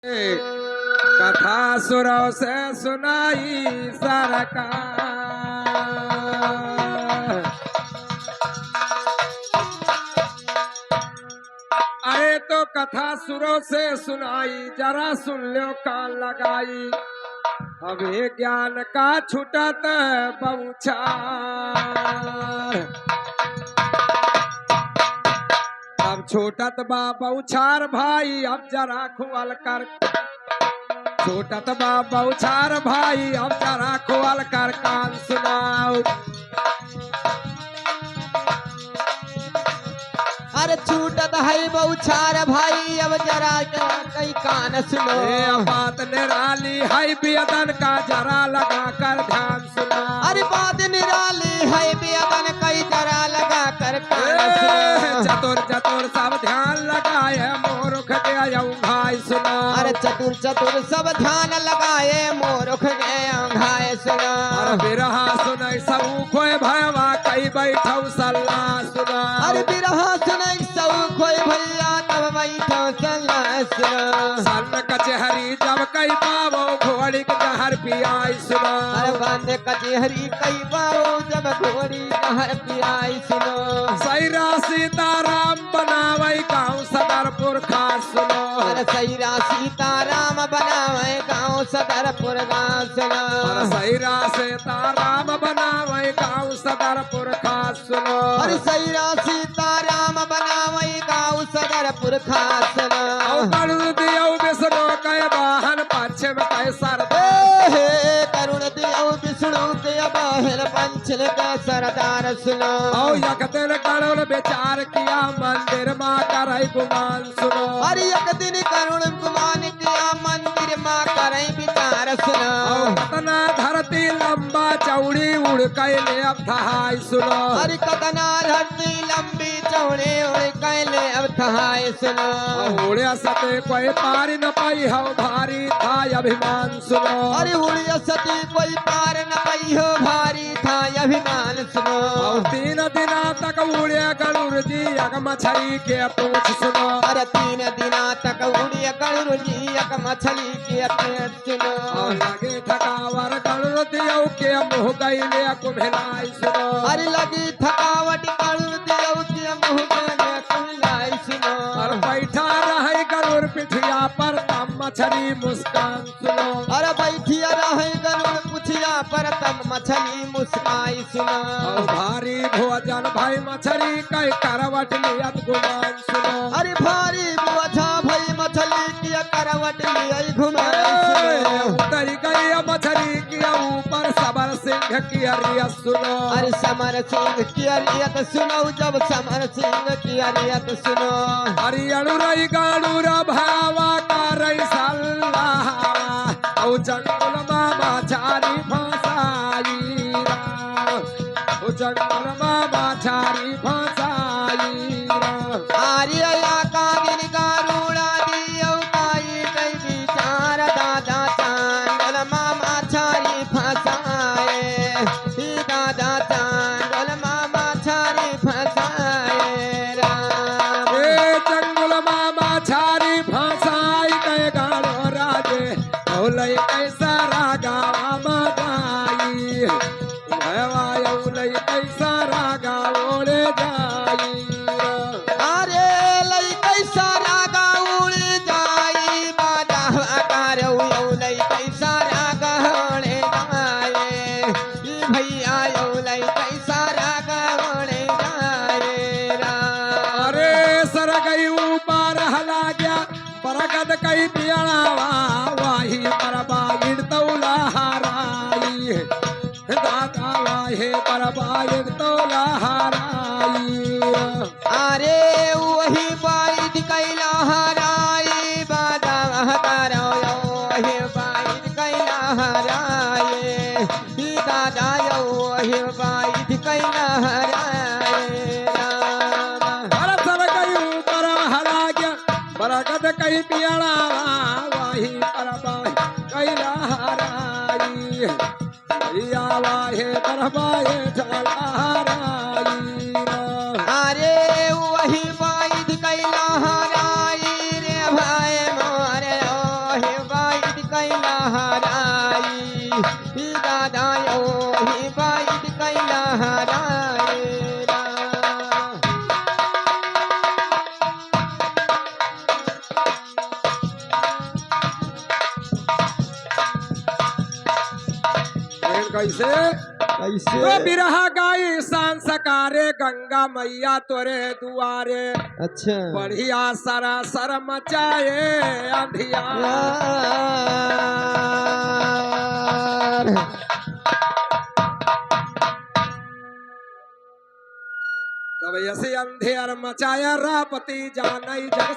कथा सुरों से सुनाई सरकार। अरे तो कथा सुरों से सुनाई, जरा सुन लो कान लगाई। हमें ज्ञान का छुटत बौछार, अब छूटत बा बौछार भाई, अब जरा खुअल कर। छूटत बा बौछार भाई, अब जरा खुअल कर कान सुनाओ। अरे छूटत है बौछार भाई, अब जरा कई कान सुनो। बात निराली है बेदन का, जरा लगा कर ध्यान सुना। अरे बात निराली है बेदन कई, जरा लगा कर कान सुनो। चतुर चतुर सब ध्यान लगाए, मूर्ख गया भाई सुना। अरे चतुर चतुर सब ध्यान लगाए, मूर्ख गया घाय सुना। अरे बिरहा सुनाई सब खोए भयवा, कई बैठौ सल्लाह सुना। अरे बिरहा सुनाई सब खोए भैया, तब बैठो सल्लाह सुना। सन कचहरी जब कई पावो, घोड़ी के जहर पियाई सुना। अरे बंद कचहरी कई पाओ, जब घोड़ी जहर पियाई सुनो। सैरा सीताराम बनावई गाँव सदरपुर खास सुनो। अरे सैरा सीताराम बनावे गाँव सदरपुर गाँव सुनो। अरे सैरा सीताराम बनावई गाँव सदरपुर खास सुनो। अरे सैरा सीताराम बनावे गाँव सदरपुर खास सुनो। करुण दियो विष्णु के वाहन, पश्चिम के सरदार। करुण दियो विष्णु के वाहन, पंचल के सरदार सुनो। एक दिन करुण विचार किया, मंदिर माँ करे गुमान सुनो। अरे एक दिन करुण गुमान किया, मंदिर माँ करे विचार सुनो। कतना धरती लंबा चौड़ी, उड़ कैले अब थहाई सुनो। अरे कतना धरती लंबी चौड़ी, उड़ कैले अब थहाई सुनो। उड़े सते कोई पार न पाई हो, भारी था अभिमान सुनो। अरे उड़िया सती कोई पार न पाई हो, भारी था अभिमान सुनो। तीन दिना तक उड़े गरुड़ जी, अग मछली के पूछ सुनो। अरे 3 दिना तक उड़िया गरुड़ जी, अग मछली के पेट सुनो। लगे थकावर गरुड़ दियो के मुँह गईले कुम्हिलाई सुनो। अरे लगी थकावट गरुड़ दियो के मुँह गईले कुम्हिलाई सुनो। और बैठा रहे गरुड़ पिठिया पर, तब मछली मुस्कान सुनो। अरे बैठिया रहे गरुड़ पुछिया पर, तब मछली मुस्काई सुनो। भारी भोजन भाई मछली कई करवट लियत गुमान सुनो। अरे भारी बोझा भई मछली की करवट लिया घुमाई सुनो। उतरी गई मछली की ऊपर, सबर सिंह की अरिया सुनो। अरे समर सिंह की अरियत सुनो, जब समर सिंह की अरियत सुनो। अरे अणुरई गाड़ूरा भावा का रई सल्लाह, औ जंगल मामा झारी फसाई रा। ओ जंगल मामा झारी फसाई रा। आर्या का दिन गारूड़ा दियो काई कई विचार, दादा चांगल मामा छारी फसाए। ही दादा चांगल मामा छारी फसाए राम। जंगल मामा झारी फसाई गए गाड़ो राजे, औलई कैसा रागा बजाई। भयवा औलई कैसा रागा ओढ़े जाई। अरे लई कैसा रागा उड़ जाई, बाजा आकार लई कैसा रागा उड़ जाए। भैया लई कैसा रागा उड़ जाए राम। अरे सर गई ऊपर हला गया, बरगद कई पियड़ावा, वाही बरबागिन तौला हाराई। दादा वाहे बरबागिन तौला हाराई। अरे वही बाइद कैला हराई, बाजा हकारो वही बाइद कैला हराए। ही दादा वही बाइद कैला हराए राम। भरत सर गई ऊपर हला गया, बरगद कई पियड़ावा, वाही बरबागिन कैला हाराई। भैया वाहे बरबाए ढाला हाराई। अरे वही बाइद कैला हराई रे भाई मोरे, कैसे कैसे तो बिरहा गाई शान सकारे गंगा मैया तोरे दुआरे अच्छा बढ़िया सरा सर मचाए अंधियार यार तब ऐसे अंधेर मचाया रापति जानई जग